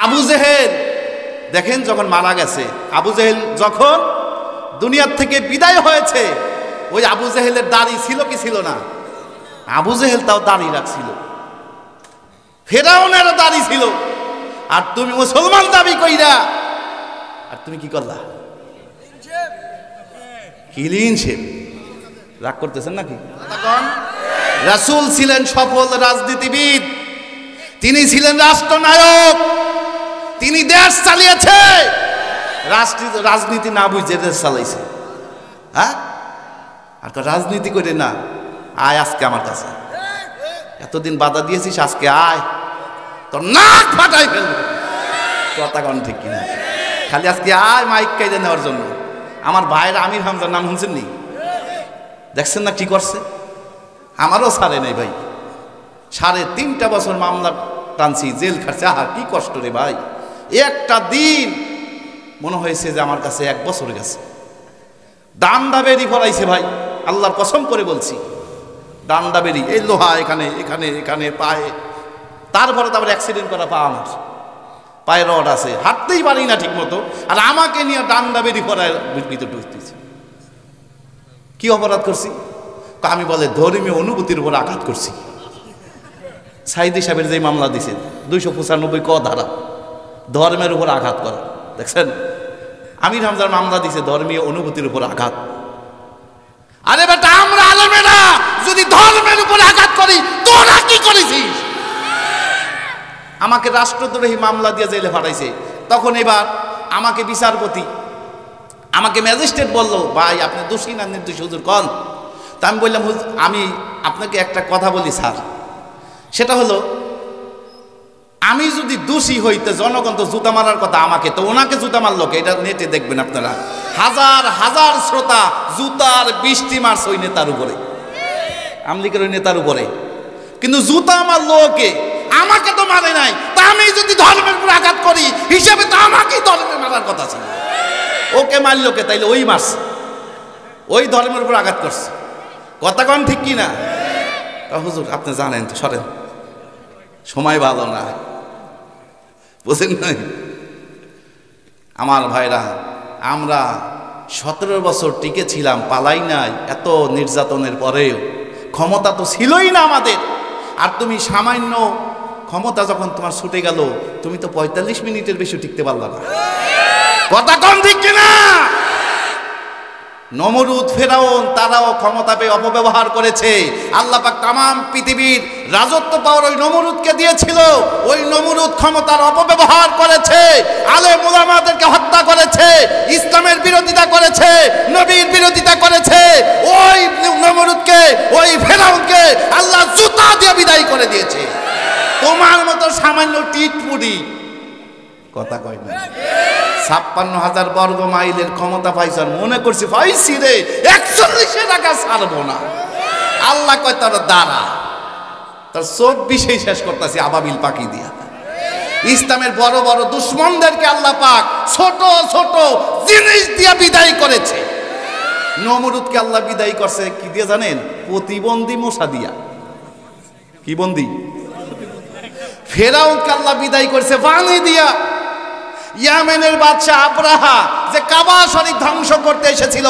আবু জেহেল দেখেন যখন মারা গেছে, আবু জেহেল যখন দুনিয়ার থেকে বিদায় হয়েছে, ওই আবু জেহেলের দাড়ি ছিল কি ছিল না? আবু জেহেল তাও দাড়ি রাখছিল, ফেরাউনের দাড়ি ছিল, আর তুমি মুসলমান দাবি কইরা আর তুমি কি করলা? Clean shave. রাগ করতেছেন নাকি? রাসূল ছিলেন সফল রাজনীতিবিদ, তিনি ছিলেন রাষ্ট্রনায়ক, তিনি দেশ চালিয়েছে, রাজনীতি না বুঝে দেশ চালাইছে। হ্যাঁ, আর রাজনীতি করে না, আয় আজকে আমার কাছে, এতদিন বাধা দিয়েছিস, আজকে আয়, তোর নাক ফাটাই ফেলবে। কথা কন ঠিক কিনা? খালি আজকে আয় মাইক কাইদে নেওয়ার জন্য। আমার ভাইয়ের আমির হামজার নাম শুনছেন নি? দেখছেন না কি করছে? আমারও ছাড়ে নেই ভাই, 3.5 বছর মামলা টানছি, জেল খাটছে। আহা কি কষ্ট রে ভাই, একটা দিন মনে হয়েছে যে আমার কাছে 1 বছর গেছে। ডান্ডা বেরি ফরাইছে ভাই, আল্লাহর কসম করে বলছি, ডান্ডা বেরি, এই লোহা এখানে এখানে এখানে পায়ে, তারপরে অ্যাক্সিডেন্ট করা পা, আমার পায়ে রড আছে, হাঁটতেই পারি না ঠিক মতো, আর আমাকে নিয়ে ডান্ডা বেরি ফরায় ভিতরে ঢুকতেছে। কি অপরাধ করছি? আমি বলে ধর্মীয় অনুভূতির উপর আঘাত করছি। সাইদি সাহেবের যে মামলা দিছে 295 ক ধারা, ধর্মের উপর আঘাত করা। দেখছেন, আমির হামজার মামলা দিছে ধর্মীয় অনুভূতির উপর আঘাত। আরে বেটা, আমরা আলেমেরা যদি ধর্মের উপর আঘাত করি, তোরা কি করেছিস? আমাকে রাষ্ট্রদ্রোহী মামলা দিয়ে জেলে পাঠাইছে। তখন এবার আমাকে বিচারপতি, আমাকে ম্যাজিস্ট্রেট বলল, ভাই আপনি দোষী না নির্দোষী হুজুর কন? তা আমি বললাম, আমি আপনাকে একটা কথা বলি স্যার, সেটা হলো আমি যদি দোষী হইতে জনগণ তো জুতা মারার কথা আমাকে, তো ওনাকে জুতা মারলো কে? এটা নেটে দেখবেন আপনারা, হাজার হাজার শ্রোতা জুতার বৃষ্টি মারছে ওই নেতার উপরে, আমলিকের ওই নেতার উপরে, কিন্তু জুতা মারলো কে? আমাকে তো মারে নাই। তা আমি যদি ধর্মের উপর আঘাত করি হিসেবে তো আমাকেই ধর্মের মারার কথা ছিল, ওকে মারলো কে? তাইলে ওই মারছে, ওই ধর্মের উপর আঘাত করছে। কথা কন ঠিক কি না? হুজুর আপনি জানেন তো, সরেন, সময় ভালো না, বুঝেন নাই? আমার ভাইরা, আমরা 17 বছর টিকে ছিলাম, পালাই নাই, এত নির্যাতনের পরেও ক্ষমতা তো ছিলই না আমাদের। আর তুমি সামান্য ক্ষমতা যখন তোমার ছুটে গেল, তুমি তো 45 মিনিটের বেশি টিকতে পারলা না। কথা কম ঠিক কিনা? নমরুদ, ফেরাউন, তারাও ক্ষমতা পেয়ে অপব্যবহার করেছে। আল্লাহ পাক তামাম পৃথিবীর রাজত্ব পাওয়ার ওই নমরুদকে দিয়েছিল, ওই নমরুদ ক্ষমতার অপব্যবহার করেছে, আলেম উলামাদেরকে হত্যা করেছে, ইসলামের বিরোধিতা করেছে, নবীর বিরোধিতা করেছে। ওই নমরুদকে, ওই ফেরাউনকে আল্লাহ জুতা দিয়ে বিদায় করে দিয়েছে। তোমার মতো সামান্য টিটপুরি, কথা কয় না, 56,000 বর্গ মাইলের ক্ষমতা পাইছেন, মনে করছি পাইছি রে 41 টাকা ছাড়বো না। আল্লাহ কয় তার দ্বারা তার 24 শেষ করতেছি আবাবিল পাখি দিয়া। ইসলামের বড় বড় দুশ্মনদেরকে আল্লাহ পাক ছোট ছোট জিনিস দিয়ে বিদায় করেছে। নমরুদকে আল্লাহ বিদায় করছে কি দিয়ে জানেন? প্রতিবন্ধী মশা দিয়া। কি বন্দি? ফেরাউনকে আল্লাহ বিদায় করেছে পানি দিয়া। ইয়ামেনের বাদশা আবরাহা যে কাবা শরীফ ধ্বংস করতে এসেছিল,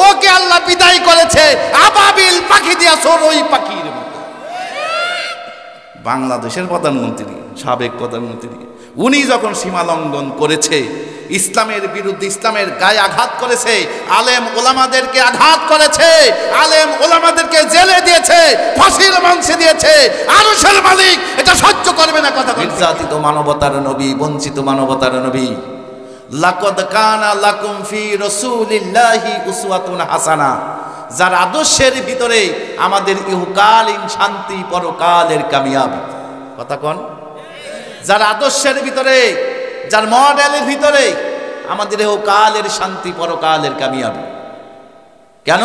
ওকে আল্লাহ বিদায় করেছে আবাবিল পাখি দিয়া, চড়ুই পাখির মতো। বাংলাদেশের প্রধানমন্ত্রী, সাবেক প্রধানমন্ত্রী, উনি যখন সীমা লঙ্ঘন করেছে, ইসলামের বিরুদ্ধে, ইসলামের গায়ে আঘাত করেছে, আলেম ওলামাদেরকে আঘাত করেছে, আলেম ওলামাদেরকে জেলে দিয়েছে, ফাঁসির মঞ্চে দিয়েছে, আরশের মালিক এটা সহ্য করবে না। কথা নির্যাতিত মানবতার নবী, বঞ্চিত মানবতার নবী, লাকাদ কানা লাকুম ফি রাসূলিল্লাহি উসওয়াতুন হাসানা, যার আদর্শের ভিতরে আমাদের ইহকালীন শান্তি, পরকালের কামিয়াবি। কথা কোন? যার আদর্শের ভিতরে, যার মডেলের ভিতরে আমাদের ইহকালের শান্তি, পরকালের কামিয়াবি। কেন?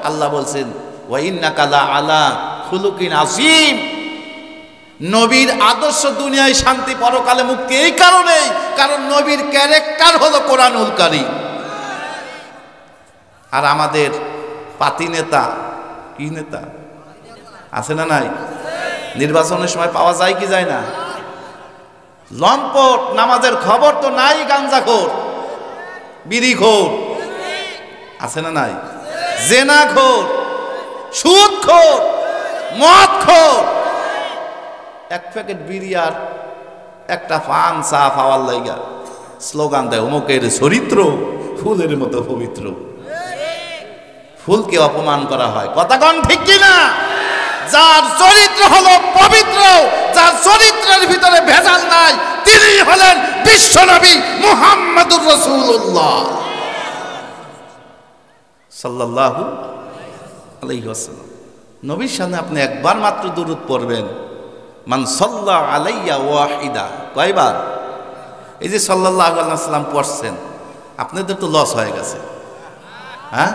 আল্লাহ বলছেন ওয়া ইন্নাকা লা আলা খুলুকিন আযীম। নবীর আদর্শ দুনিয়ায় শান্তি, পরকালে মুক্তি এই কারণেই, কারণ নবীর ক্যারেক্টার হলো কোরআনুল কারীম। আর আমাদের পাতি নেতা, কি নেতা আছে না নাই? নির্বাচনের সময় পাওয়া যায় কি যায় না? লম্পট, নামাজের খবর তো নাই, গাঞ্জাখোর, বিড়িখোর আছে না নাই, জেনাখোর, সুদখোর, মদখোর, এক প্যাকেট বিড়ি আর একটা পান চা পাওয়ার লাইগা স্লোগান দেয় অমুকের চরিত্র ফুলের মতো পবিত্র। ফুলকে অপমান করা হয়, কথা কোন ঠিক কিনা? যার চরিত্র হলো পবিত্র, যার চরিত্রের ভিতরে ভেজাল নাই, তিনি হলেন বিশ্বনবী মুহাম্মদুর রাসূলুল্লাহ সাল্লাল্লাহু আলাইহি ওয়াসাল্লাম। নবীর সামনে আপনি একবার মাত্র দুরূদ পড়বেন, মান সাল্লা আলাইয়া ওয়াহিদা, কয়বার? এই যে সাল্লাল্লাহু আলাইহি ওয়াসাল্লাম পড়ছেন, আপনাদের তো লস হয়ে গেছে। হ্যাঁ,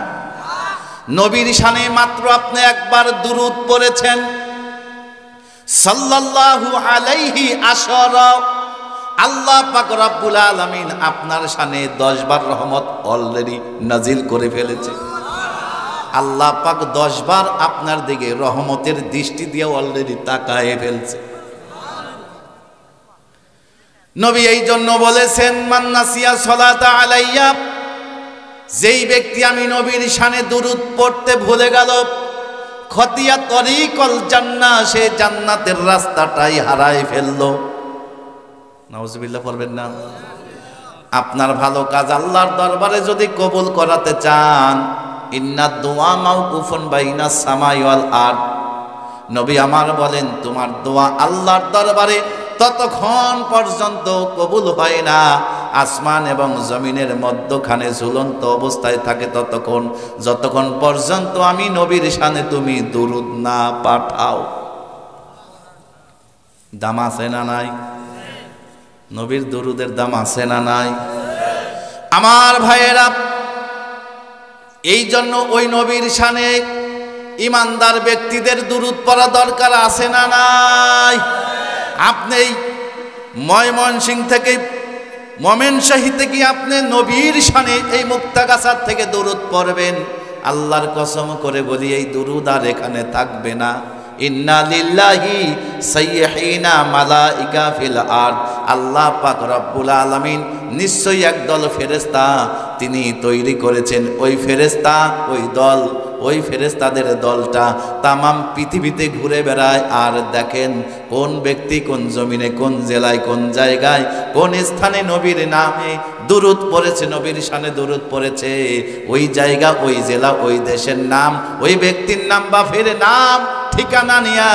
নবীর শানে মাত্র আপনি একবার দুরূদ পড়েছেন, সাল্লাল্লাহু আলাইহি আশরা, আল্লাহ পাক রব্বুল আলামিন আপনার শানে 10 বার রহমত অলরেডি নাজিল করে ফেলেছে। আল্লাহ পাক 10 বার আপনার দিকে রহমতের দৃষ্টি দিয়ে অলরেডি তাকায় ফেলছে। নবী এই জন্য বলেছেন, মান নাসিয়া সালাতা আলাইয়া, যেই ব্যক্তি আমি নবীর শানে দুরূদ পড়তে ভুলে গেল, খতিয়া তরিকল জান্নাহ, সে জান্নাতের রাস্তাটাই হারায় ফেললো। নাউজুবিল্লাহ পড়বেন না? আপনার ভালো কাজ আল্লাহর দরবারে যদি কবুল করাতে চান, ইন্না দুআ মাওকুফুন বাইনাস সামাই ওয়াল আরদ, নবী আমার বলেন তোমার দোয়া আল্লাহর দরবারে ততক্ষণ পর্যন্ত কবুল হয় না, আসমান এবং জমিনের মধ্যখানে ঝুলন্ত অবস্থায় থাকে ততক্ষণ, যতক্ষণ পর্যন্ত আমি নবীর শানে তুমি দুরূদ না পাঠাও। দাম আছে না নাই? নবীর দুরূদের দাম আছে না নাই? আমার ভাইয়েরা, এই জন্য ওই নবীর শানে ইমানদার ব্যক্তিদের দুরূদ পড়া দরকার আছে না নাই? আপনি ময়মনসিংহ থেকে ময়মনসিংহ থেকে আপনি নবীর শানে এই মুক্তাগাছার থেকে দুরূদ পড়বেন, আল্লাহর কসম করে বলি এই দুরূদ আর এখানে থাকবে না। ইন্না লিল্লাহি সাইয়্যিহিনা মালাইকা ফিল আরদ, আল্লাহ পাক রব্বুল আলামিন নিশ্চয়ই একদল ফেরেশতা তিনি তৈরি করেছেন। ওই ফেরেশতা, ওই দল, ওই ফেরেশতাদের দলটা তামাম পৃথিবীতে ঘুরে বেড়ায় আর দেখেন কোন ব্যক্তি কোন জমিনে, কোন জেলায়, কোন জায়গায়, কোন স্থানে নবীর নামে দুরূদ পড়েছে, নবীর শানে দুরূদ পড়েছে, ওই জায়গা, ওই জেলা, ওই দেশের নাম, ওই ব্যক্তির নাম বা ফের নাম ঠিকানা নিয়া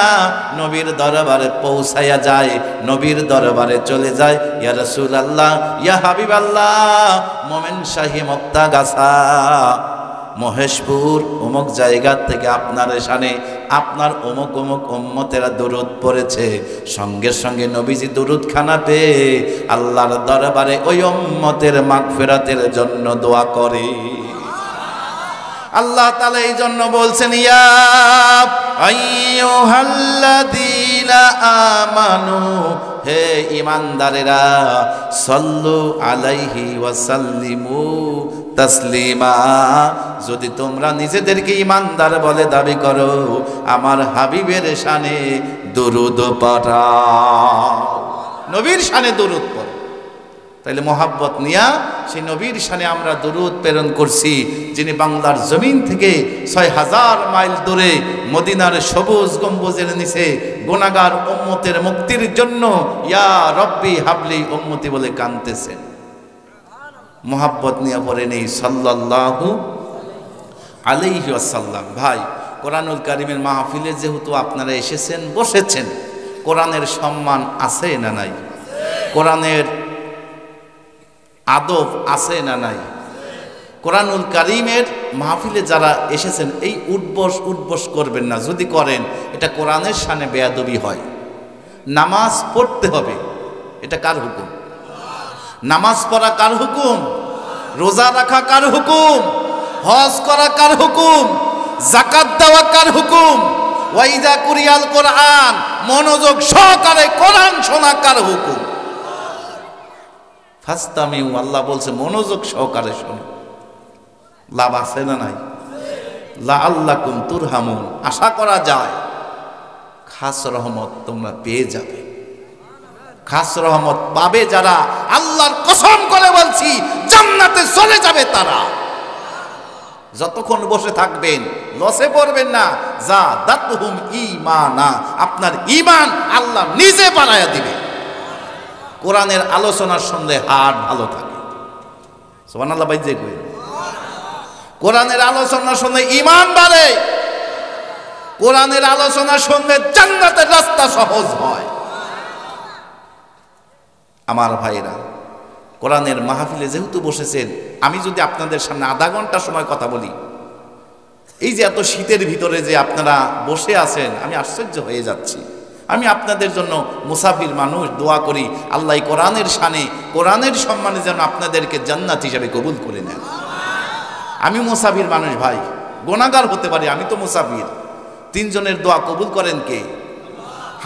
নবীর দরবারে পৌঁছায়া যায়, নবীর দরবারে চলে যায়। ইয়া রাসূলুল্লাহ, ইয়া হাবিবাল্লাহ, ময়মনসিংহ মুক্তাগাছা মহেশপুর অমুক জায়গা থেকে আপনার শানে আপনার অমুক অমুক উম্মতেরা দুরূদ পড়েছে। সঙ্গে সঙ্গে নবীজি দুরূদ খানা পেয়ে আল্লাহর দরবারে ওই উম্মতের মাগফিরাতের জন্য দোয়া করে। আল্লাহ তাআলা এই জন্য বলছেন, ইয়া আইয়ুহাল্লাযীনা আমানু, হে ঈমানদারেরা, সাল্লু আলাইহি ওয়া সাল্লিমু তাসলিমা, যদি তোমরা নিজেদেরকে ঈমানদার বলে দাবি করো, আমার হাবিবের শানে দুরূদ পাঠাও। নবীর শানে দুরূদ পড়ো। তাইলে মোহাব্বত নিয়া সেই নবীর শানে আমরা দুরূদ প্রেরণ করছি, যিনি বাংলার জমিন থেকে ৬০০০ মাইল দূরে মদিনার সবুজ গম্বুজের নিচে গুনাহগার উম্মতের মুক্তির জন্য ইয়া রব্বি হাবলি উম্মতি বলে কাঁদতেছেন। মোহাব্বত নিয়ে পড়ে নেই সাল্লাল্লাহু আলাইহি ওয়াসাল্লাম। ভাই, কোরআনুল কারীমের মাহফিলে যেহেতু আপনারা এসেছেন, বসেছেন, কোরআনের সম্মান আছে না নাই? কোরআনের আদব আছে না নাই? কোরআনুল কারীমের মাহফিলে যারা এসেছেন এই উঠবস করবেন না, যদি করেন এটা কোরআনের শানে বেয়াদবি হয়। নামাজ পড়তে হবে, এটা কার হুকুম? নামাজ পড়া কার হুকুম? রোজা রাখা কার হুকুম? হজ করা কার হুকুম? যাকাত দেওয়া কার হুকুম? ওয়াইদা কুরিয়াল কোরআন, মনোযোগ সহকারে কোরআন শোনা কার হুকুম? ফাস্তামিউ, আল্লাহ বলছে মনোযোগ সহকারে শোনো। লাভ আছে না নাই? লাআল্লাকুম তুরহামুন, আশা করা যায় খাস রহমত তোমরা পেয়ে যাবে। খাস রহমত পাবে যারা, আল্লাহর কসম করে বলছি জান্নাতে চলে যাবে তারা। যতক্ষণ বসে থাকবেন লসে পড়বেন না। যা দাতুহুম ঈমানা, আপনার ঈমান আল্লাহ নিজে বাড়ায়া দিবে। কোরআনের আলোচনার সঙ্গে হাত ভালো থাকে। সুবহানাল্লাহ ভাই, যে কই কোরআনের আলোচনার সঙ্গে ঈমান বাড়ে, কোরআনের আলোচনার সঙ্গে জান্নাতের রাস্তা সহজ হয়। আমার ভাইরা, কোরআনের মাহফিলে যেহেতু বসেছেন, আমি যদি আপনাদের সামনে আধা ঘন্টা সময় কথা বলি, এই যে এত শীতের ভিতরে যে আপনারা বসে আছেন, আমি আশ্চর্য হয়ে যাচ্ছি। আমি আপনাদের জন্য মুসাফির মানুষ, দোয়া করি আল্লাহ কোরআনের শানে, কোরআনের সম্মানে যেন আপনাদেরকে জান্নাত হিসেবে কবুল করে নেন। আমি মুসাফির মানুষ ভাই, গুনাহগার হতে পারি, আমি তো মুসাফির। তিনজনের দোয়া কবুল করেন কে?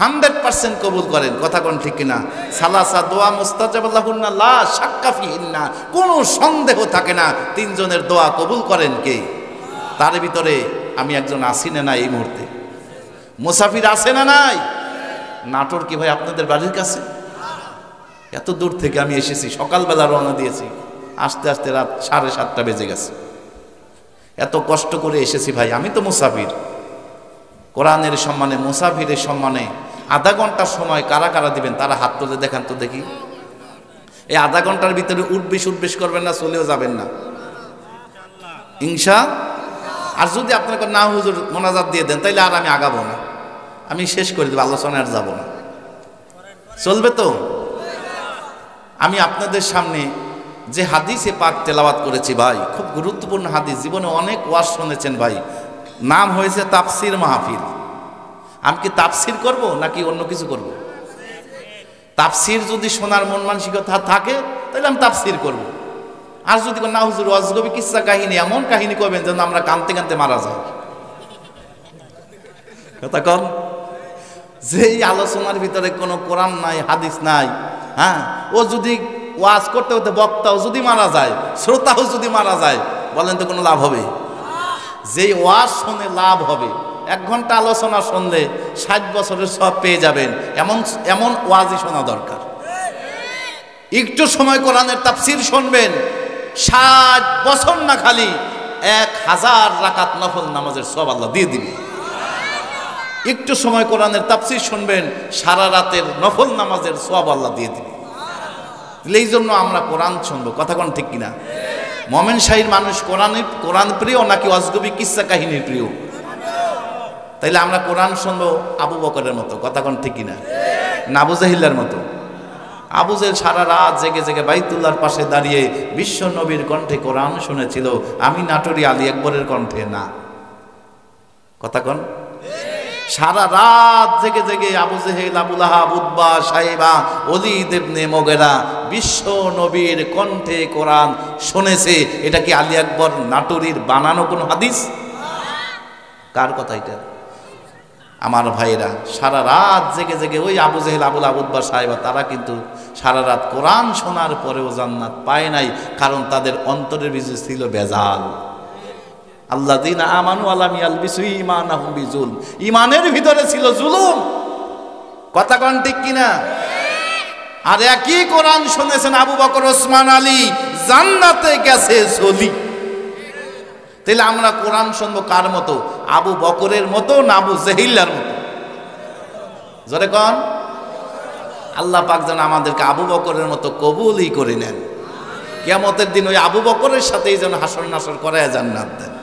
100% কবুল করেন। কথা কোন ঠিক কিনা? সালাসা দোয়া মুস্তাজাবাল্লাহুন্না লা শাক্কা ফিহিন্না, কোনো সন্দেহ থাকে না তিনজনের দোয়া কবুল করেন কে? তার ভিতরে আমি একজন আছি না নাই? এই মুহূর্তে মুসাফির আছে না নাই? নাটোর কি ভাই আপনাদের বাড়ির কাছে? এত দূর থেকে আমি এসেছি, সকালবেলা রওনা দিয়েছি, আস্তে আস্তে রাত 7:30 বেজে গেছে। এত কষ্ট করে এসেছি ভাই, আমি তো মুসাফির। কোরআনের সম্মানে, মুসাফিরের সম্মানে আধা ঘন্টার সময় কারা কারা দিবেন? তারা হাত তুলে দেখান তো দেখি। এই আধা ঘন্টার ভিতরে উঠবেশ করবেন না, চলেও যাবেন না ইনশা। আর যদি আপনাকে না হুজুর মোনাজাত দিয়ে দেন, তাইলে আর আমি আগাবো না, আমি শেষ করে দেবো, আলোচনায় আর যাবো না। চলবে তো? আমি আপনাদের সামনে যে হাদিসে পাক তেলাওয়াত করেছি ভাই, খুব গুরুত্বপূর্ণ হাদিস। জীবনে অনেক ওয়াজ শুনেছেন ভাই, নাম হয়েছে তাফসির মাহফিল। আমি কি তাফসির করব নাকি অন্য কিছু করব? তাফসির যদি শোনার মন মানসিকতা থাকে তাহলে আমি তাফসির করব। আর যদি না হুজুর অজগবি কিচ্ছা কাহিনী, এমন কাহিনী করবেন যেন আমরা কানতে কানতে মারা যাই। কথা কন, যেই আলোচনার ভিতরে কোনো কোরআন নাই, হাদিস নাই, হ্যাঁ, ও যদি ওয়াজ করতে করতে বক্তাও যদি মারা যায়, শ্রোতাও যদি মারা যায়, বলেন তো কোনো লাভ হবে? যেই ওয়াজ শুনে লাভ হবে, 1 ঘন্টা আলোচনা শুনলে 60 বছরের সব পেয়ে যাবেন, এমন ওয়াজই শোনা দরকার। একটু সময় কোরআনের তাফসীর শুনবেন, 60 বছর না, খালি 1000 রাকাত নফল নামাজের সওয়াব আল্লাহ দিয়ে দিবে। একটু সময় কোরআনের তাফসীর শুনবেন, সারা রাতের নফল নামাজের সওয়াব আল্লাহ দিয়ে দিবে। এই জন্য আমরা কোরআন শুনবো। কথা কোন ঠিক কিনা? মোমেন শাহীর মানুষ কোরআন প্রিয় নাকি অজগবি কিচ্ছা কাহিনীর প্রিয়? তাইলে আমরা কোরআন শুনবো আবু বকরের মতো। কথা কোন ঠিক কিনা? না আবু জাহিলের মতো? আবু জাহেল সারা রাত জেগে জেগে বাইতুল্লাহর পাশে দাঁড়িয়ে বিশ্ব নবীর কণ্ঠে কোরআন শুনেছিল, আমি নাটোরি আলী আকবরের কণ্ঠে না। কথা কোন? সারা রাত জেগে জেগে আবু জেহেল, আবু লাহাব, উতবা, সাইবা, ওলীদ ইবনে মুগীরা বিশ্ব নবীর কণ্ঠে কোরআন শুনেছে। এটা কি আলী আকবর নাটোরির বানানো কোন হাদিস? কার কথা এটা? আমার ভাইয়েরা, সারা রাত জেগে জেগে ওই আবু জেহেল, আবু লাহাব, উতবা, সাইবা, তারা কিন্তু সারা রাত কোরআন শোনার পরেও জান্নাত পায় নাই, কারণ তাদের অন্তরের ভিতরে ছিল বেজাল। আল্লাযীনা আমানু ওয়ালাম ইয়ালবিসু ঈমানাহুম বিজুলম, ঈমানের ভিতরে ছিল জুলুম। কথা কোন ঠিক কিনা? আর একই কোরআন শুনেছেন আবু বকর, ওসমান, আলী, জান্নাতে গেছে চলি। তাহলে আমরা কোরআন শুনবো কার মতো? আবু বকরের মতো না আবু জেহিলের মতো? জোরে কোন? আল্লাহ পাক যেন আমাদেরকে আবু বকরের মতো কবুলই করে নেন। কিয়ামতের দিন ওই আবু বকরের সাথেই যেন হাসর নাসর করায় জান্নাত দেন।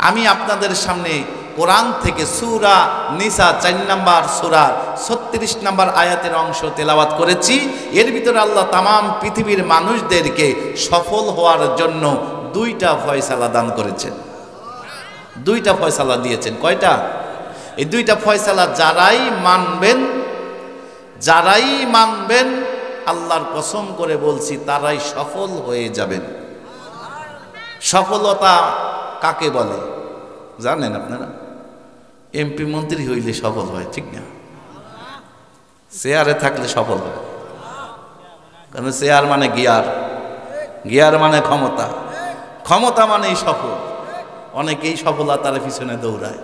আমি আপনাদের সামনে কোরআন থেকে সূরা নিসা 4 নম্বর সূরা 36 নম্বর আয়াতের অংশ তেলাওয়াত করেছি। এর ভিতরে আল্লাহ তামাম পৃথিবীর মানুষদেরকে সফল হওয়ার জন্য 2টা ফয়সালা দান করেছেন। 2টা ফয়সালা দিয়েছেন। কয়টা? এই 2টা ফয়সালা যারাই মানবেন আল্লাহর কসম করে বলছি তারাই সফল হয়ে যাবেন। সফলতা কাকে বলে জানেন আপনারা? এমপি মন্ত্রী হইলে সফল হয়, ঠিক না? চেয়ারে থাকলে সফল হয়, কারণ চেয়ার মানে গিয়ার মানে ক্ষমতা মানেই সফল। অনেকেই সফলতার পিছনে দৌড়ায়।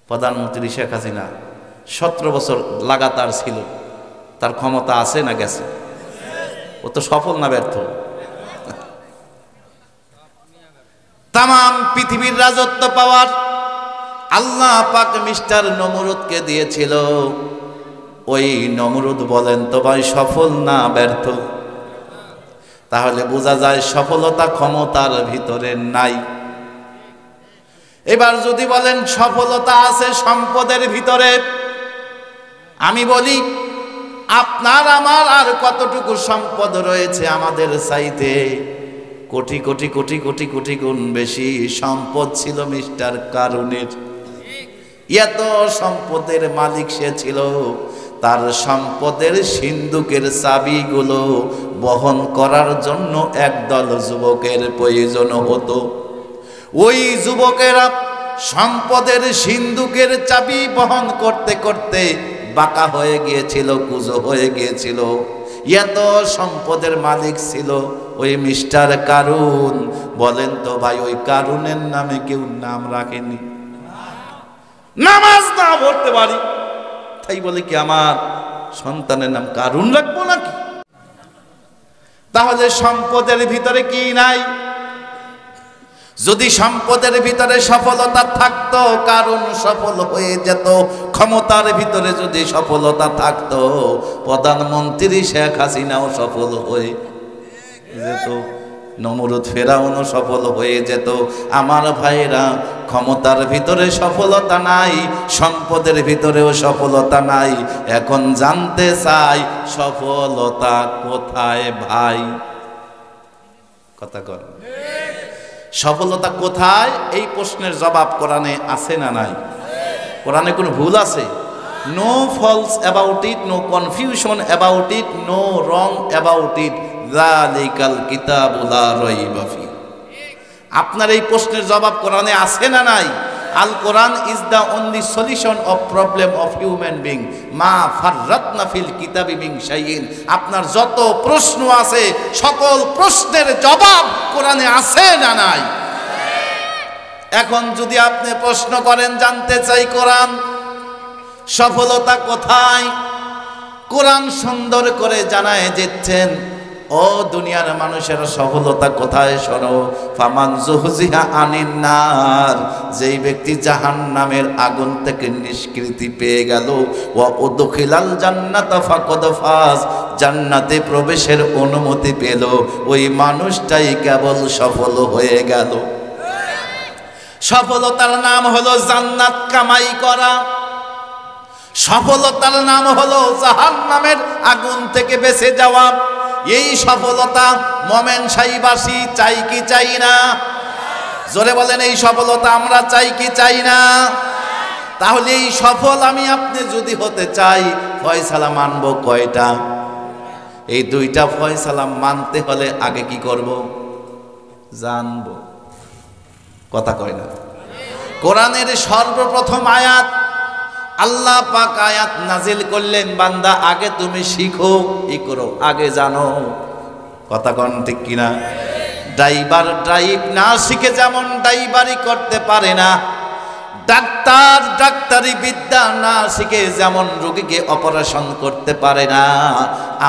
প্রধানমন্ত্রী শেখ হাসিনা 17 বছর লাগাতার ছিল, তার ক্ষমতা আছে না গেছে? ও তো সফল না ব্যর্থ? তামাম পৃথিবীর রাজত্ব পাওয়ার আল্লাহ পাক মিস্টার নমরুদকে দিয়েছিল। ওই নমরুদ বলেন তো ভাই সফল না ব্যর্থ? তাহলে বোঝা যায় সফলতা ক্ষমতার ভিতরে নাই। এবার যদি বলেন সফলতা আছে সম্পদের ভিতরে, আমি বলি আপনার আমার আর কতটুকু সম্পদ রয়েছে আমাদের চাইতে কোটি কোটি কোটি কোটি কোটি গুণ বেশি সম্পদ ছিল মিস্টার কারুনের। এত সম্পদের মালিক সে ছিল, তার সম্পদের সিন্ধুকের চাবিগুলো বহন করার জন্য একদল যুবকের প্রয়োজন হতো। ওই যুবকেরা সম্পদের সিন্ধুকের চাবি বহন করতে করতে বাঁকা হয়ে গিয়েছিল, কুজো হয়ে গিয়েছিল। এত সম্পদের মালিক ছিল ওই মিস্টার কারুন। বলেন তো ভাই ওই কারুনের নামে কেউ নাম রাখেনি? নামাজ না পড়তে পারি তাই বলে কি আমার সন্তানের নাম কারুন রাখবো নাকি? তাহলে সম্পদের ভিতরে কি নাই? যদি সম্পদের ভিতরে সফলতা থাকতো কারুন সফল হয়ে যেত। ক্ষমতার ভিতরে যদি সফলতা থাকতো প্রধানমন্ত্রী শেখ হাসিনাও সফল হয়ে যেত, নমরুদ ফেরাউনও সফল হয়ে যেত। আমার ভাইরা ক্ষমতার ভিতরে সফলতা নাই, সম্পদের ভিতরেও সফলতা নাই। এখন জানতে চাই সফলতা কোথায় ভাই? কথা কর, সফলতা কোথায়? এই প্রশ্নের জবাব কোরআনে আছে না নাই? কোরআনে কোনো ভুল আছে? No false about it, no confusion about it, no wrong about it, যালিকাল কিতাবু লা রাইবা ফি। আপনার এই প্রশ্নের জবাব কোরআনে আছে না নাই? Al Quran is the only solution of problem of human being, মা ফাররাতনা ফিল কিতাবি মিন শাইইন। আপনার যত প্রশ্ন আছে সকল প্রশ্নের জবাব কোরআনে আছে না নাই? এখন যদি আপনি প্রশ্ন করেন, জানতে চাই কোরআন সফলতা কোথায়, কোরআন সুন্দর করে জানায় দিচ্ছেন ও দুনিয়ার মানুষের সফলতা কোথায় শোনো। ফামান যুহজিহা আনিন নার, যেই ব্যক্তি জাহান্নামের আগুন থেকে নিষ্কৃতি পেয়ে গেল, ওয়া উদখিলাল জান্নাতা ফাকাদ ফাজ, জান্নাতে প্রবেশের অনুমতি পেল, ওই মানুষটাই কেবল সফল হয়ে গেল। সফলতার নাম হলো জান্নাত কামাই করা, সফলতার নাম হলো জাহান্নামের আগুন থেকে বেঁচে যাওয়া। এই সফলতা মোমেন শাহীবাসী চাই কি চাই না? জোরে বলেন, এই সফলতা আমরা চাই কি চাই না? তাহলে এই সফল আমি আপনি যদি হতে চাই, ফয়সালা মানব কয়টা? এই দুইটা ফয়সালা মানতে হলে আগে কি করব? জানব। কথা কয় না? কোরআনের সর্বপ্রথম আয়াত আল্লাহ পাক আয়াত নাজিল করলেন, বান্দা আগে তুমি শিখো, ই করো, আগে জানো। কথা কন ঠিক কিনা? ড্রাইভার ড্রাইভ না শিখে যেমন ড্রাইভারি করতে পারে না, ডাক্তার ডাক্তারি বিদ্যা না শিখে যেমন রোগীকে অপারেশন করতে পারে না,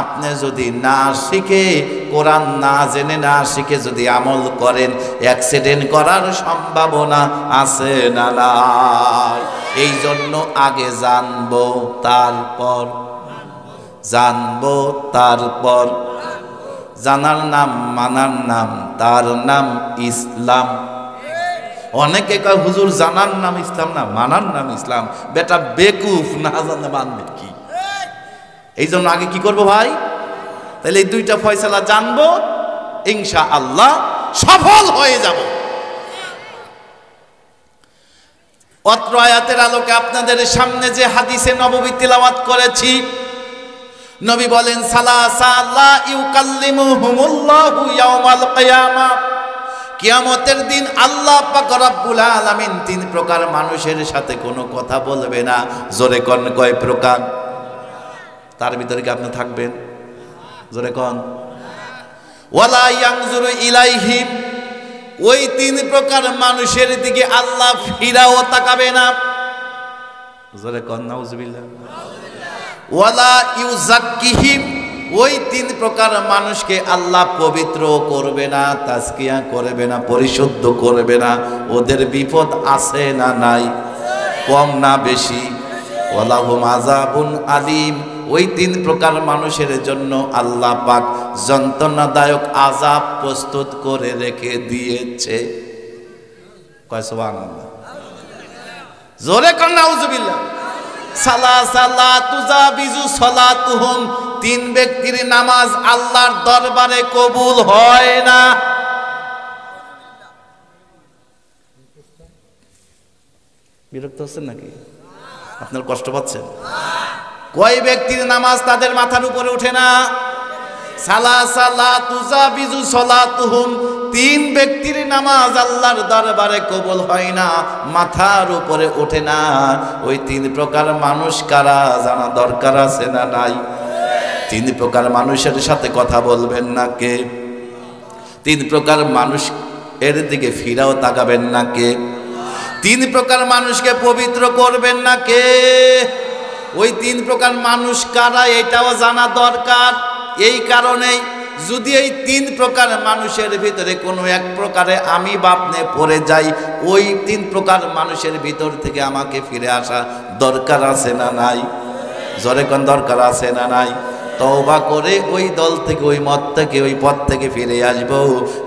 আপনি যদি না শিখে কোরআন না জেনে না শিখে যদি আমল করেন, অ্যাক্সিডেন্ট করার সম্ভাবনা আছে না নাই? এই জন্য আগে জানবো তারপর জানবো, তারপর জানার নাম মানার নাম, তার নাম ইসলাম। অনেকে কয় হুজুর জানার নাম ইসলাম না, মানার নাম ইসলাম। বেটা বেকুফ, না জানলে মানবে কি? এই জন্য আগে কি করব ভাই? তাহলে এই দুইটা ফয়সালা জানবো, ইনশাআল্লাহ সফল হয়ে যাব। অত্র আয়াতের আলোকে আপনাদের সামনে যে হাদিসে নববী তিলাওয়াত করেছি, নবী বলেন সালাসা লা ইউকাল্লিমুহুমুল্লাহু ইয়াউমাল কিয়ামা, কিয়ামতের দিন আল্লাহ পাক রব্বুল আলামিন তিন প্রকার মানুষের সাথে কোনো কথা বলবে না। জোরে কোন কয় প্রকার? তার ভিতরে কি আপনি থাকবেন? জোরে কোন? ওয়ালা ইয়ানজুরু ইলাইহিম, ওই তিন প্রকার মানুষের দিকে আল্লাহ ফিরাও তাকাবে না। জোরে কোন নাউজুবিল্লাহ। ওয়ালা ইউজাক্কিহিম, ওই 3 প্রকার মানুষকে আল্লাহ পবিত্র করবে না, তাজকিয়া করবে না, পরিশুদ্ধ করবে না। ওদের বিপদ আছে না নাই? কম না বেশি? ওয়ালাহুম আযাবুন আলীম, ওই 3 প্রকার মানুষের জন্য আল্লাহ পাক যন্ত্রণাদায়ক আযাব প্রস্তুত করে রেখে দিয়েছে। কয় সুবহানাল্লাহ, জোরে কর নাউজুবিল্লাহ। সালাসালাতু জাবিজু সালাতুহুম, 3 ব্যক্তির নামাজ আল্লাহর দরবারে কবুল হয় না। বিরক্ত হচ্ছেন নাকি? আপনার কষ্ট পাচ্ছেন? কয় ব্যক্তির নামাজ তাদের মাথার উপরে ওঠে না? সালাসালাতু জাবিজু সালাতুহুম, 3 ব্যক্তির নামাজ আল্লাহর দরবারে কবুল হয় না, মাথার উপরে ওঠে না। ওই 3 প্রকার মানুষ কারা জানা দরকার আছে না নাই? 3 প্রকার মানুষের সাথে কথা বলবেন না কে? 3 প্রকার মানুষ এর দিকে ফিরাও তাকাবেন না কে? 3 প্রকার মানুষকে পবিত্র করবেন না কে? ওই 3 প্রকার মানুষ কারা এটাও জানা দরকার। এই কারণেই যদি এই 3 প্রকার মানুষের ভিতরে কোনো এক প্রকারে আমি বাপনে পড়ে যাই, ওই 3 প্রকার মানুষের ভিতর থেকে আমাকে ফিরে আসা দরকার আছে না নাই? জোরে কোন দরকার আছে না নাই? তওবা করে ওই দল থেকে, ওই মত থেকে, ওই পথ থেকে ফিরে আসবো।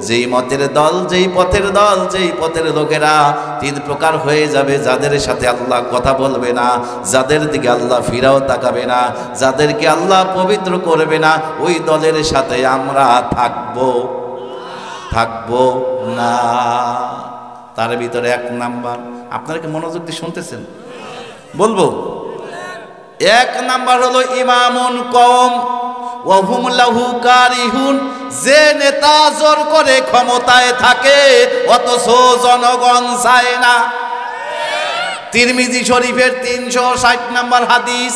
যেই মতের দল, যেই পথের দল, যেই পথের লোকেরা 3 প্রকার হয়ে যাবে, যাদের সাথে আল্লাহ কথা বলবে না, যাদের দিকে আল্লাহ ফিরাও তাকাবে না, যাদেরকে আল্লাহ পবিত্র করবে না, ওই দলের সাথে আমরা থাকবো না। তার ভিতরে 1 নাম্বার, আপনারা কি মনোযোগ দিয়ে শুনতেছেন? বলবো 1 নাম্বার হলো ইমামুন কওম ওয়া হুম লাহু কারিহুন, যে নেতা জোর করে ক্ষমতায় থাকে অথচ জনগণ চায় না। তিরমিজি শরীফের 360 নম্বর হাদিস।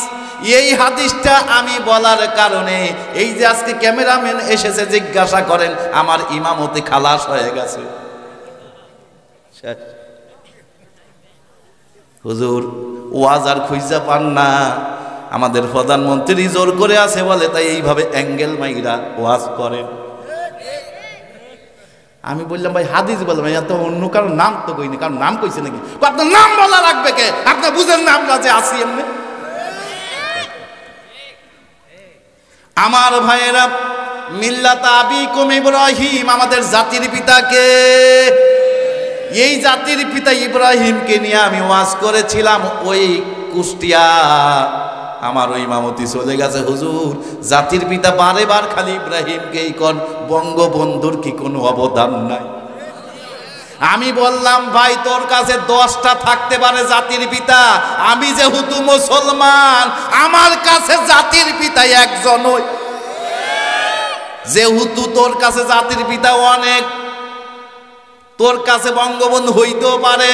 এই হাদিসটা আমি বলার কারণে এই যে আজকে ক্যামেরাম্যান এসেছে, জিজ্ঞাসা করেন আমার ইমামতি খালাস হয়ে গেছে। হুজুর ওয়াজ আর খুঁজা পান না, আমাদের প্রধানমন্ত্রী জোর করে আছে বলে তাই এইভাবে অ্যাঙ্গেল মাইরা ওয়াজ করেন। আমি বললাম ভাই হাদিস বললাম, এত অন্য কারো নাম তো কইনি, কারণ নাম কইছে নাকি? আপনার নাম বলা লাগবে কে? আপনি বুঝেন না আমরা যে আছি এমনি। আমার ভাইয়েরা, মিল্লাত আবিকুম ইব্রাহিম, আমাদের জাতির পিতাকে, এই জাতির পিতা ইব্রাহিমকে নিয়ে আমি ওয়াজ করেছিলাম ওই কুষ্টিয়া। আমার ওই ইমামতি চলে গেছে। হুজুর জাতির পিতা বারে বার খালি ইব্রাহিমকেই কোন, বঙ্গবন্ধুর কি কোনো অবদান নাই? আমি বললাম ভাই তোর কাছে 10টা থাকতে পারে জাতির পিতা, আমি যেহেতু মুসলমান আমার কাছে জাতির পিতা একজনই। যেহেতু তোর কাছে জাতির পিতা অনেক, তোর কাছে বঙ্গবন্ধু হইতেও পারে,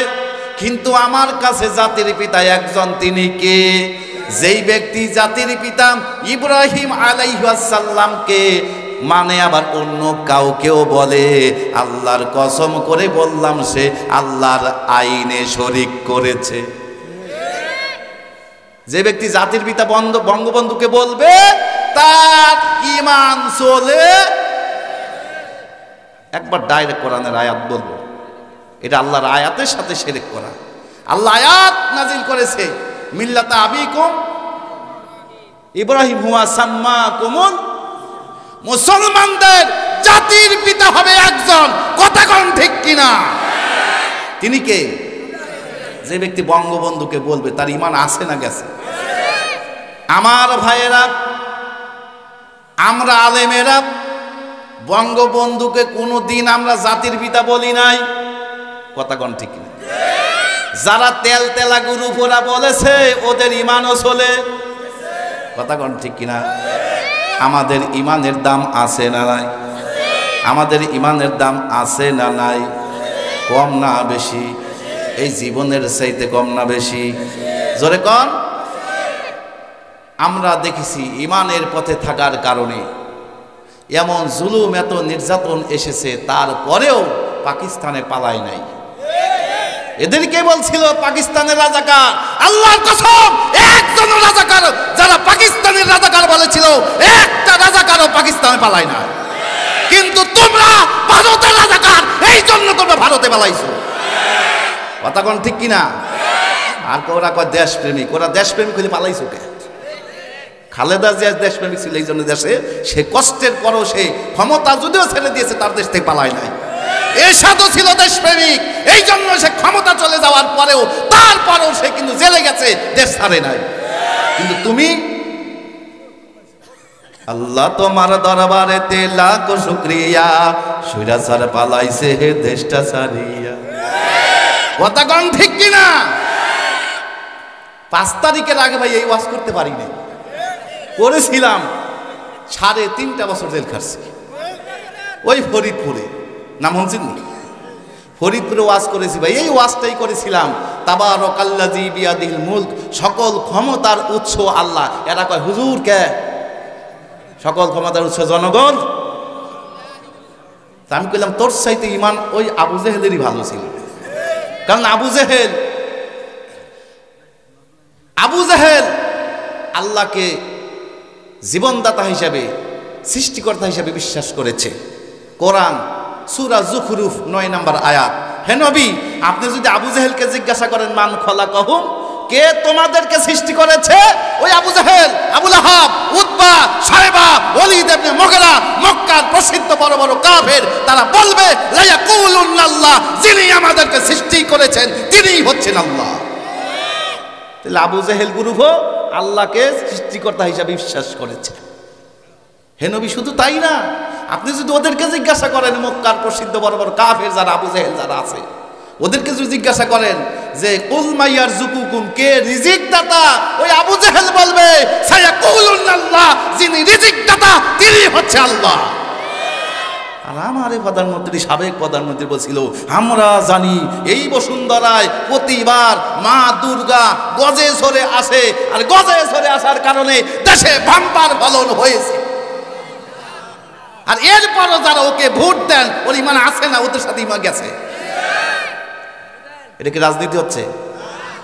কিন্তু আমার কাছে জাতির পিতা একজন। তিনি কে? যেই ব্যক্তি জাতির পিতা ইব্রাহিম আলাইহিস সালামকে মানে আবার অন্য কাউকেও বলে, আল্লাহর কসম করে বললাম সে আল্লাহর আইনে শরীক করেছে। যে ব্যক্তি জাতির পিতা বঙ্গবন্ধুকে বলবে তার ঈমান চলে। একবার ডাইরেক্ট কোরআনের আয়াত বলবো, এটা আল্লাহর আয়াতের সাথে শিরক করা। আল্লাহ আয়াত নাজিল করেছে, মিল্লাত আবিকুম ইব্রাহিম হুয়া সাম্মাকুমুল, মুসলমানদের জাতির পিতা হবে একজন। কথা কোন ঠিক কিনা? তিনি কে? যে ব্যক্তি বঙ্গবন্ধুকে বলবে তার ঈমান আছে না গেছে? আমার ভাইয়েরা, আমরা আলেমেরা বঙ্গবন্ধুকে কোনোদিন আমরা জাতির পিতা বলি নাই। কথা কোন ঠিক কিনা? যারা তেল তেলা গুরু ফোরা বলেছে ওদের ঈমানও চলে। কথা কোন ঠিক কিনা? আমাদের ঈমানের দাম আছে না নাই? আমাদের ঈমানের দাম আছে না নাই? কম না বেশি? এই জীবনের চাইতে কম না বেশি? জোরে কোন। আমরা দেখেছি ঈমানের পথে থাকার কারণে এমন জুলুম, এত নির্যাতন এসেছে, তারপরেও পাকিস্তানে পালায় নাই। এদেরকে বলছিল পাকিস্তানের রাজাকার। আল্লাহর কসম, একজন রাজাকার যারা পাকিস্তানের রাজাকার বলেছিল, একটা রাজাকারও পাকিস্তানে পালায় না। কিন্তু তোমরা ভারতের রাজাকার, এই জন্য তোমরা ভারতে পালাইছো। কথা কোন ঠিক কিনা? আর ওরা কয় দেশপ্রেমিক, ওরা দেশপ্রেমিক হলে পালাইছো কে? খালেদা জিয়া দেশপ্রেমিক ছিল, এই জন্য দেশে সে কষ্টের পরও সে ক্ষমতা যদিও ছেড়ে দিয়েছে, তার দেশ থেকে পালায় নাই। এরশাদও ছিল দেশপ্রেমিক, এই জন্য সে ক্ষমতা চলে যাওয়ার পরেও তারপরেও সে কিন্তু জেলে গেছে, দেশ ছাড়ে নাই। কিন্তু তুমি, আল্লাহ তোমার দরবারেতে লাখো শুকরিয়া, সৈরাচার পালাইছে হে দেশটা ছাড়িয়া। কথা কোন ঠিক কিনা? 5 তারিখের আগে ভাই এই ওয়াজ করতে পারি নাই, করেছিলাম 3.5 বছর জেল খাটছি। ওই ফরিদপুরে, নাম শুনছেন? ফরিদপুরে ওয়াজ করেছি ভাই, এই ওয়াজটাই করেছিলাম, তাবারাকাল্লাযী বিয়াদিল মুলক, সকল ক্ষমতার উৎস আল্লাহ। এরা কয় হুজুর কে সকল ক্ষমতার উৎস জনগণ? তা আমি কইলাম তোর চাইতে ইমান ওই আবু জেহেলেরই ভালো ছিল। কারণ আবু জেহেল আল্লাহকে জীবনদাতা হিসাবে, সৃষ্টিকর্তা হিসাবে বিশ্বাস করেছে। কোরআন সূরা যুখরুফ 9 নম্বর আয়াত। হে নবী, আপনি যদি আবু জেহেলকে জিজ্ঞাসা করেন মান খলাকাহুম, কে তোমাদেরকে সৃষ্টি করেছে? ওই আবু জেহেল, আবু লাহাব, উতবা, সাইবা, ওয়ালিদ ইবনে মুগিরা, মক্কার প্রসিদ্ধ বড় বড় কাফের, তারা বলবে লা ইয়াকুলুনাল্লাহ, যিনি আমাদেরকে সৃষ্টি করেছেন তিনিই হচ্ছেন আল্লাহ। তাহলে আবু জেহেল গ্রুপ আল্লাহকে সৃষ্টিকর্তা হিসাবে বিশ্বাস করেছে। হে নবী, শুধু তাই না, আপনি যদি ওদেরকে জিজ্ঞাসা করেন, মক্কার প্রসিদ্ধ বড় বড় কাফের যারা, আবু জেহেল যারা আছে, ওদেরকে যদি জিজ্ঞাসা করেন যে কুল মাইয়ার জুকুকুম, কে রিজিক দাতা? ওই আবু জেহেল বলবে সায়াকুলুনাল্লাহ, যিনি রিজিক দাতা তিনি হচ্ছে আল্লাহ। আর আমার প্রধানমন্ত্রী, সাবেক প্রধানমন্ত্রী বলছিল, আমরা জানি এই বসুন্ধরায় প্রতিবার মা দুর্গা গজে সরে আসে, আর গজে সরে আসার কারণে দেশে বাম্পার ফলন হয়েছে। আর এরপরও যারা ওকে ভোট দেন, ওর ইমান আছে না? ওদের সাথে ইমান গেছে। এটা কি রাজনীতি হচ্ছে?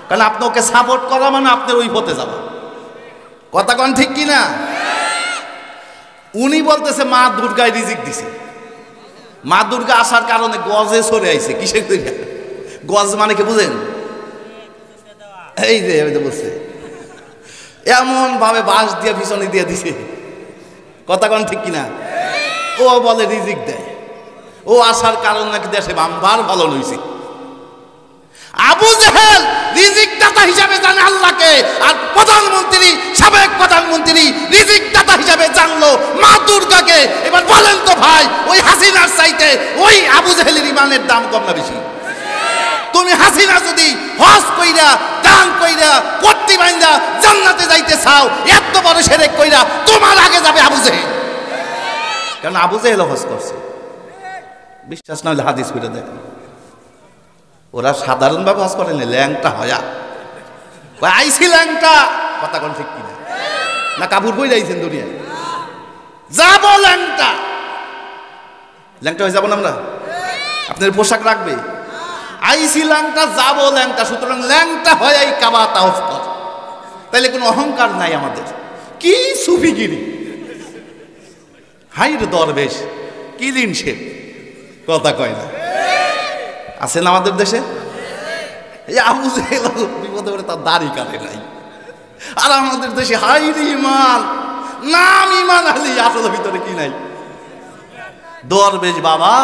কারণ আপনি ওকে সাপোর্ট করা মানে আপনার ওই পথে যাওয়া। কথা কোন ঠিক কিনা? উনি বলতেছে মা দুর্গায় রিজিক দিছে, মা দুর্গা আসার কারণে গজে সরে আইছে। কিসের দুর্গা? গজ মানে কি বুঝেন? এই যে বলছে এমন ভাবে বাঁশ দিয়ে পিছনে দিয়ে দিছে। কথা কোন ঠিক কিনা? ও বলে রিজিক দেয়, ও আসার কারণ নাকি দেশে বাম্পার ফলন হয়েছে। আবু জেহেল রিজিক দাতা হিসাবে জানে আল্লাহকে, আর প্রধানমন্ত্রী, সাবেক প্রধানমন্ত্রী রিজিক দাতা হিসাবে জানলো মা দুর্গাকে। এবার বলেন তো ভাই, ওই হাসিনার চাইতে ওই আবু জেহেলের ইমানের দাম কম না বেশি? তুমি হাসিনা যদি হজ কইরা, দান কইরা, পট্টি বাইন্দা জান্নাতে যাইতে চাও, এত বড় শিরক কইরা তোমার আগে যাবে আবু জেহেল। কারণ আবু জেহেল হজ করছে। বিশ্বাস না হলে হাদিস করে দেখেন, ওরা সাধারণভাবে হজ করেন, ল্যাংটা হয়া আইসি ল্যাংটা। কথা কোন ঠিক কিনা? না কাপড় বই যাইছেন দুনিয়ায়? যাবো ল্যাংটা, ল্যাংটা হয়ে যাবো না আমরা? আপনার পোশাক রাখবে আইসি ল্যাংটা, যাবো ল্যাংটা। সুতরাং ল্যাংটা হয় এই কাবা তাওয়াফ কর। তাইলে কোনো অহংকার নাই আমাদের। কি সুফিগিরি, হাইর দরবেশ, কিলিন শেপ, কথা কয় না? আছে না আমাদের দেশে? এই আবু জেহেল বিপদে পড়ে তার দাড়ি কাটে নাই। আর আমাদের দেশে হাইরে ইমান, নাম ইমান আলী, আসলে ভিতরে কি নাই? দরবেশ বাবা,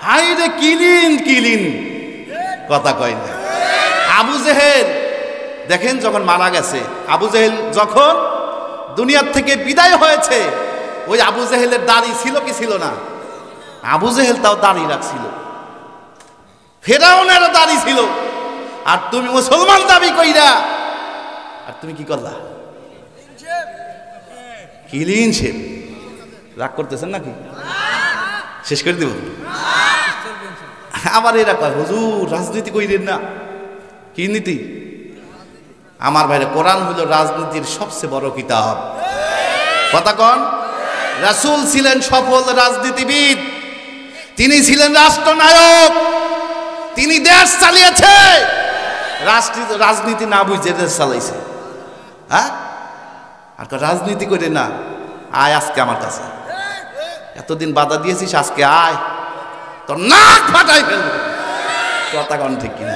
হাইরে কিলিন কিলিন, কথা কয় না? আবু জেহেল দেখেন যখন মারা গেছে, আবু জেহেল যখন দুনিয়ার থেকে বিদায় হয়েছে, ওই আবু জেহেলের দাড়ি ছিল কি ছিল না? আবু জেহেল তাও দাড়ি রাখছিল, ফেরাউনের দাড়ি ছিল। আর তুমি মুসলমান দাবি কইরা, আর তুমি কি করলা? Clean shape. রাগ করতেছেন নাকি? শেষ করে দিব। আবার এরা কয় হুজুর রাজনীতি কইরেন না। কি নীতি? আমার ভাইরা, কোরআন হলো রাজনীতির সবচেয়ে বড় কিতাব। কথা কন? রাসূল ছিলেন সফল রাজনীতিবিদ, তিনি ছিলেন রাষ্ট্রনায়ক, তিনি দেশ চালিয়েছে, রাজনীতি না বুঝে দেশ চালাইছে। হ্যাঁ, আর রাজনীতি করে না, আয় আজকে আমার কাছে। এতদিন বাধা দিয়েছিস, আজকে আয়, তোর নাক ফাটাই ফেলবো। কথা কন ঠিক কিনা?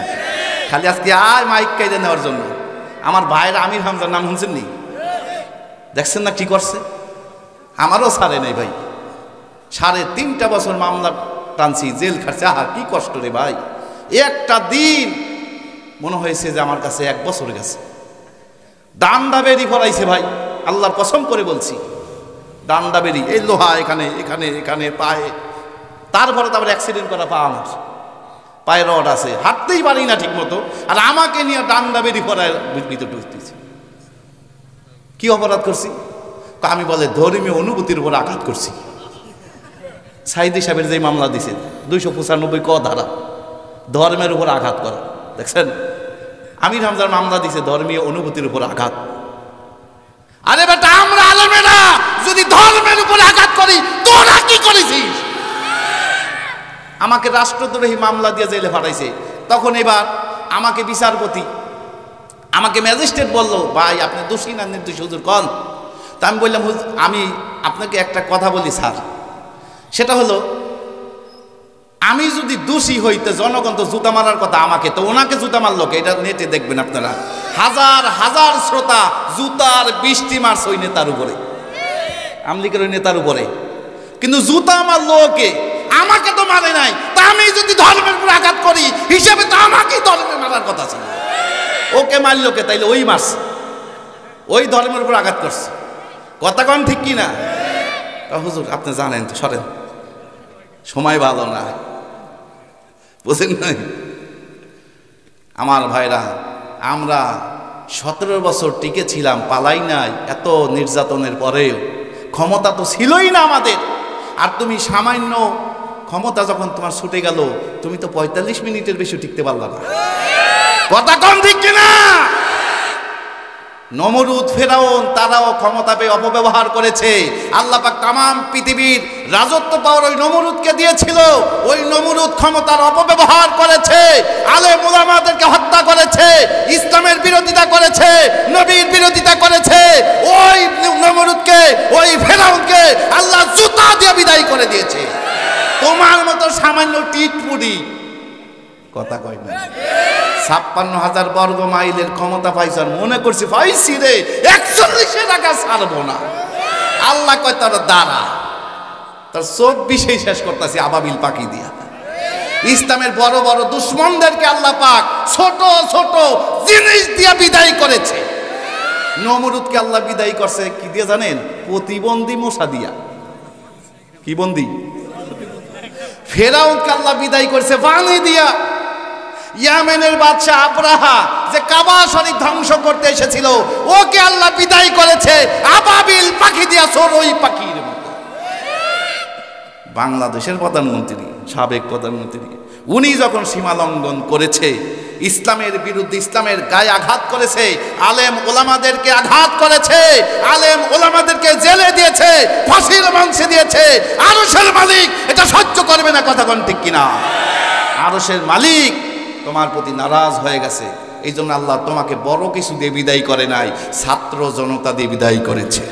খালি আজকে আয় মাইক কাইদে নেওয়ার জন্য। আমার ভাইয়ের আমির হামজার নাম শুনছেন নি? দেখছেন না কি করছে? আমারও ছাড়ে নেই ভাই, 3.5 বছর মামলা টানছি, জেল খাটছে। আহা কি কষ্ট রে ভাই। একটা দিন মনে হয়েছে যে আমার কাছে 1 বছর গেছে। ডান্ডা বেরি ফরাইছে ভাই, আল্লাহর কসম করে বলছি, ডান্ডা বেরি, এই লোহা এখানে এখানে এখানে পায়ে। তারপরে অ্যাক্সিডেন্ট করা পা, আমার পায়ে রড আছে, হাঁটতেই পারি না ঠিক মতো, আর আমাকে নিয়ে ডান্ডা বেরি ফরায় ভিতরে ঢুকতেছি। কি অপরাধ করছি? আমি বলে ধর্মীয় অনুভূতির উপর আঘাত করছি। সাইদি সাহেবের যে মামলা দিছে 295 ক ধারা, ধর্মের উপর আঘাত করা। দেখছেন, আমির হামজার মামলা দিছে ধর্মীয় অনুভূতির উপর আঘাত। আরে বেটা, আমরা আলেমেরা যদি ধর্মের উপর আঘাত করি, তোরা কি করেছিস? আমাকে রাষ্ট্রদ্রোহী মামলা দিয়ে জেলে পাঠাইছে। তখন এবার আমাকে বিচারপতি, আমাকে ম্যাজিস্ট্রেট বলল, ভাই আপনি দোষী না নির্দোষী হুজুর কন। তা আমি বললাম, আমি আপনাকে একটা কথা বলি স্যার, সেটা হলো আমি যদি দোষী হইতে জনগণ তো জুতা মারার কথা আমাকে, তো ওনাকে জুতা মারলো কে? এটা নেটে দেখবেন আপনারা, হাজার হাজার শ্রোতা জুতার বৃষ্টি মারছে ওই নেতার উপরে, আমলিকের ওই নেতার উপরে। কিন্তু জুতা মারলো কে? আমাকে তো মারে নাই। তা আমি যদি ধর্মের উপর আঘাত করি হিসেবে তো আমাকেই ধর্মের মারার কথা ছিল। ওকে মারলো কে? তাইলে ওই মারছে, ওই ধর্মের উপর আঘাত করছে। কথা কন ঠিক কি না? হুজুর আপনি জানেন তো, সরেন, সময় ভালো না, বুঝেন নাই? আমার ভাইরা, আমরা 17 বছর টিকে ছিলাম, পালাই নাই। এত নির্যাতনের পরেও ক্ষমতা তো ছিলই না আমাদের। আর তুমি সামান্য ক্ষমতা যখন তোমার ছুটে গেল, তুমি তো 45 মিনিটের বেশি টিকতে পারলা না। কথা কম ঠিক কিনা? নমরুদ, ফেরাউন, তারাও ক্ষমতা পেয়ে অপব্যবহার করেছে। আল্লাহ পাক তামাম পৃথিবীর রাজত্ব পাওয়ার ওই নমরুদকে দিয়েছিল। ওই নমরুদ ক্ষমতার অপব্যবহার করেছে, আলেম উলামাদেরকে হত্যা করেছে, ইসলামের বিরোধিতা করেছে, নবীর বিরোধিতা করেছে। ওই নমরুদকে, ওই ফেরাউনকে আল্লাহ জুতা দিয়ে বিদায় করে দিয়েছে। তোমার মতো সামান্য টিটপুরি, কথা কয় না, 56,000 বর্গ মাইলের ক্ষমতা পাইছার, মনে করছি পাইছি রে 41 টাকা ছাড়বো না। আল্লাহ কয় তার দ্বারা তার 24 শেষ করতেছি আবাবিল পাখি দিয়া। ইসলামের বড় বড় দুশ্মনদেরকে আল্লাহ পাক ছোট ছোট জিনিস দিয়া বিদায় করেছে। নমরুদকে আল্লাহ বিদায় করছে কি দিয়ে জানেন? প্রতিবন্ধী মশা দিয়া। কি বন্দি? ফেরাউনকে আল্লাহ বিদায় করছে পানি দিয়া। ইয়ামেনের বাদশা আবরাহা যে কাবা শরীফ ধ্বংস করতে এসেছিল, ওকে আল্লাহ বিদায় করেছে আবাবিল পাখি দিয়া, চড়ুই পাখির মতো। বাংলাদেশের প্রধানমন্ত্রী, সাবেক প্রধানমন্ত্রী, উনি যখন সীমা লঙ্ঘন করেছে, ইসলামের বিরুদ্ধে, ইসলামের গায়ে আঘাত করেছে, আলেম ওলামাদেরকে আঘাত করেছে, আলেম ওলামাদেরকে জেলে দিয়েছে, ফাঁসির মাংসে দিয়েছে, আরশের মালিক এটা সহ্য করবে না। কথা কোন ঠিক কিনা? আরশের মালিক তোমার প্রতি নারাজ হয়ে গেছে। এই জন্য আল্লাহ তোমাকে বড় কিছু দিয়ে বিদায় করে নাই, ছাত্র জনতা দিয়ে বিদায় করেছে।